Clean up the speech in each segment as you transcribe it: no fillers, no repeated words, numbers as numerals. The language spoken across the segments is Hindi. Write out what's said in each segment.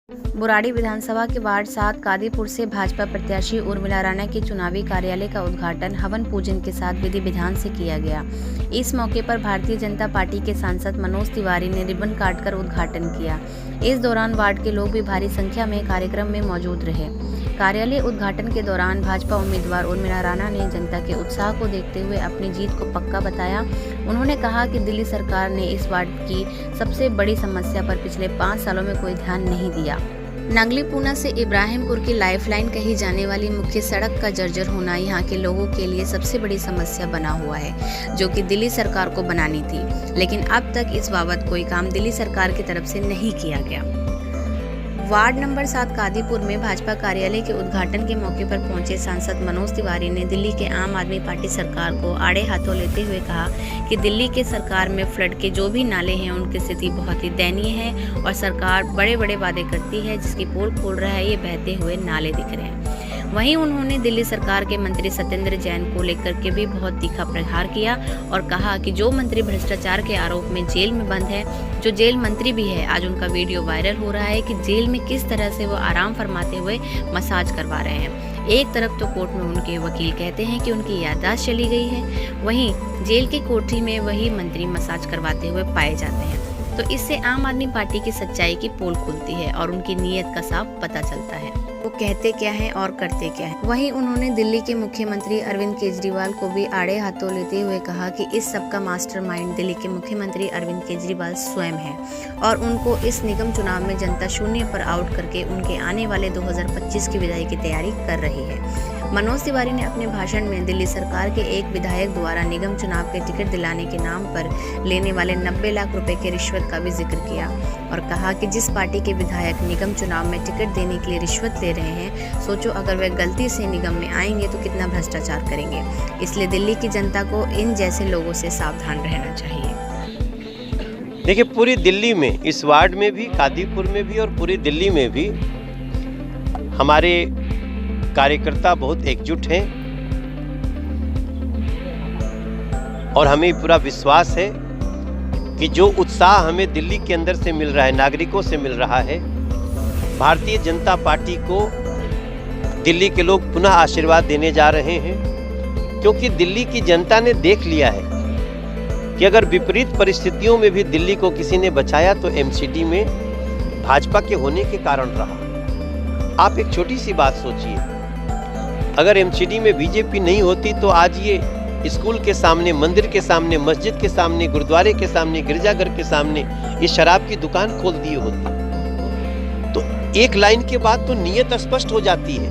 बुराड़ी विधानसभा के वार्ड 7 कादीपुर से भाजपा प्रत्याशी उर्मिला राणा के चुनावी कार्यालय का उद्घाटन हवन पूजन के साथ विधि विधान से किया गया। इस मौके पर भारतीय जनता पार्टी के सांसद मनोज तिवारी ने रिबन काटकर उद्घाटन किया। इस दौरान वार्ड के लोग भी भारी संख्या में कार्यक्रम में मौजूद रहे। कार्यालय उद्घाटन के दौरान भाजपा उम्मीदवार उर्मिला राणा ने जनता के उत्साह को देखते हुए अपनी जीत को पक्का बताया। उन्होंने कहा कि दिल्ली सरकार ने इस वार्ड की सबसे बड़ी समस्या पर पिछले 5 सालों में कोई ध्यान नहीं दिया। नंगली पूना से इब्राहिमपुर की लाइफलाइन कही जाने वाली मुख्य सड़क का जर्जर होना यहाँ के लोगों के लिए सबसे बड़ी समस्या बना हुआ है, जो कि दिल्ली सरकार को बनानी थी, लेकिन अब तक इस बाबत कोई काम दिल्ली सरकार की तरफ से नहीं किया गया। वार्ड नंबर 7 कादीपुर में भाजपा कार्यालय के उद्घाटन के मौके पर पहुंचे सांसद मनोज तिवारी ने दिल्ली के आम आदमी पार्टी सरकार को आड़े हाथों लेते हुए कहा कि दिल्ली के सरकार में फ्लड के जो भी नाले हैं उनकी स्थिति बहुत ही दयनीय है और सरकार बड़े बड़े वादे करती है, जिसकी पोल खोल रहा है ये बहते हुए नाले दिख रहे हैं। वहीं उन्होंने दिल्ली सरकार के मंत्री सत्येंद्र जैन को लेकर के भी बहुत तीखा प्रहार किया और कहा कि जो मंत्री भ्रष्टाचार के आरोप में जेल में बंद है, जो जेल मंत्री भी है, आज उनका वीडियो वायरल हो रहा है कि जेल में किस तरह से वो आराम फरमाते हुए मसाज करवा रहे हैं। एक तरफ तो कोर्ट में उनके वकील कहते हैं कि उनकी याददाश्त चली गई है, वहीं जेल की कोठरी में वही मंत्री मसाज करवाते हुए पाए जाते हैं। तो इससे आम आदमी पार्टी की सच्चाई की पोल खुलती है और उनकी नीयत का साफ पता चलता है, वो कहते क्या है और करते क्या है। वहीं उन्होंने दिल्ली के मुख्यमंत्री अरविंद केजरीवाल को भी आड़े हाथों लेते हुए कहा कि इस सब का मास्टरमाइंड दिल्ली के मुख्यमंत्री अरविंद केजरीवाल स्वयं है और उनको इस निगम चुनाव में जनता शून्य पर आउट करके उनके आने वाले 2025 की विदाई की तैयारी कर रही है। मनोज तिवारी ने अपने भाषण में दिल्ली सरकार के एक विधायक द्वारा निगम चुनाव के टिकट दिलाने के नाम पर लेने वाले 90 लाख रुपए के रिश्वत का भी जिक्र किया और कहा कि जिस पार्टी के विधायक निगम चुनाव में टिकट देने के लिए रिश्वत ले रहे हैं, सोचो अगर वे गलती से निगम में आएंगे तो कितना भ्रष्टाचार करेंगे। इसलिए दिल्ली की जनता को इन जैसे लोगों से सावधान रहना चाहिए। देखिए, पूरी दिल्ली में, इस वार्ड में भी, कादीपुर में भी और पूरी दिल्ली में भी हमारे कार्यकर्ता बहुत एकजुट हैं और हमें पूरा विश्वास है कि जो उत्साह हमें दिल्ली के अंदर से मिल रहा है, नागरिकों से मिल रहा है, भारतीय जनता पार्टी को दिल्ली के लोग पुनः आशीर्वाद देने जा रहे हैं, क्योंकि दिल्ली की जनता ने देख लिया है कि अगर विपरीत परिस्थितियों में भी दिल्ली को किसी ने बचाया तो एमसीडी में भाजपा के होने के कारण रहा। आप एक छोटी सी बात सोचिए, अगर एमसीडी में बीजेपी नहीं होती तो आज ये स्कूल के सामने, मंदिर के सामने, मस्जिद के सामने, गुरुद्वारे के सामने, गिरजाघर के सामने ये शराब की दुकान खोल दिए होते। तो एक लाइन के बाद तो नियत स्पष्ट हो जाती है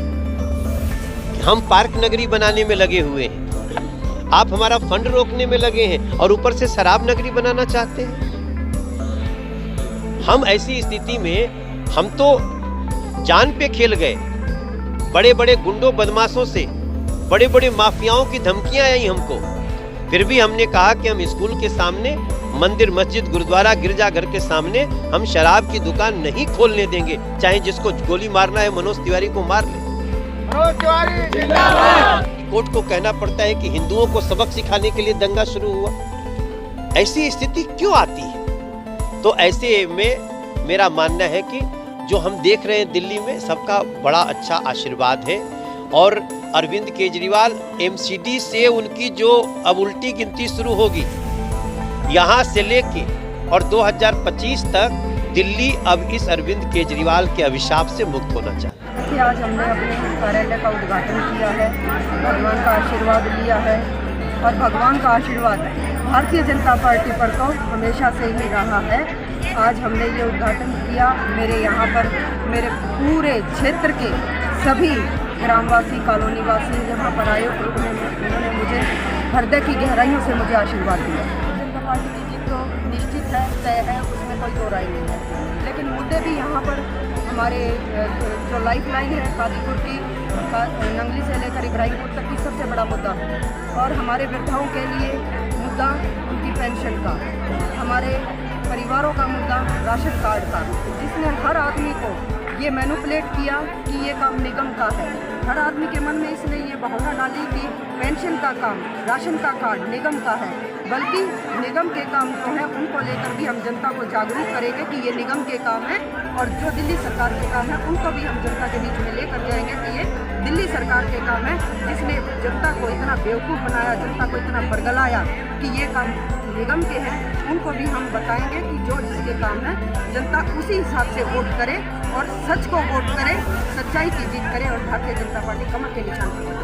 कि हम पार्क नगरी बनाने में लगे हुए हैं, आप हमारा फंड रोकने में लगे हैं और ऊपर से शराब नगरी बनाना चाहते हैं। हम ऐसी स्थिति में हम तो जान पे खेल गए। बड़े बड़े गुंडों बदमाशों से, बड़े बड़े माफियाओं की धमकियां आई हमको, फिर भी हमने कहा कि हम स्कूल के सामने, मंदिर, मस्जिद, गुरुद्वारा, गिरजाघर के सामने हम शराब की दुकान नहीं खोलने देंगे, चाहे जिसको गोली मारना है मनोज तिवारी को मार ले। कोर्ट को कहना पड़ता है कि हिंदुओं को सबक सिखाने के लिए दंगा शुरू हुआ। ऐसी स्थिति क्यों आती है? तो ऐसे में मेरा मानना है कि जो हम देख रहे हैं दिल्ली में, सबका बड़ा अच्छा आशीर्वाद है और अरविंद केजरीवाल एमसीडी से उनकी जो अब उल्टी गिनती शुरू होगी, यहाँ से लेके और 2025 तक दिल्ली अब इस अरविंद केजरीवाल के अभिशाप से मुक्त होना चाहता है। आज हमने अपने कार्यालय का उद्घाटन किया है, भगवान का आशीर्वाद लिया है और भगवान का आशीर्वाद भारतीय जनता पार्टी पर तो हमेशा से ही रहा है। आज हमने ये उद्घाटन किया। मेरे यहाँ पर मेरे पूरे क्षेत्र के सभी ग्रामवासी, कॉलोनीवासी यहाँ पर आए, उन्होंने मुझे हृदय की गहराइयों से मुझे आशीर्वाद दिया। जनता पार्टी की जीत तो निश्चित है, तय है, उसमें कोई दो राय नहीं है, लेकिन मुद्दे भी यहाँ पर हमारे जो लाइफलाइन है कादीपुर की, नंगली से लेकर इब्राहिमपुर तक की सबसे बड़ा मुद्दा है और हमारे वृद्धाओं के लिए मुद्दा उनकी पेंशन का, हमारे परिवारों का मुद्दा राशन कार्ड का, जिसने हर आदमी को ये मैनिपुलेट किया कि ये काम निगम का है। हर आदमी के मन में इसने ये भावना डाली कि पेंशन का काम, राशन का कार्ड निगम का है। बल्कि निगम के काम जो है उनको लेकर भी हम जनता को जागरूक करेंगे कि ये निगम के काम है, और जो दिल्ली सरकार के काम है उनको भी हम जनता के बीच में लेकर जाएंगे कि ये दिल्ली सरकार के काम है, जिसने जनता को इतना बेवकूफ़ बनाया, जनता को इतना बरगलाया कि ये काम निगम के हैं। उनको भी हम बताएंगे कि जो जिसके काम है जनता उसी हिसाब से वोट करे और सच को वोट करे, सच्चाई की जीत करे और भारतीय जनता पार्टी कमल के निशान पर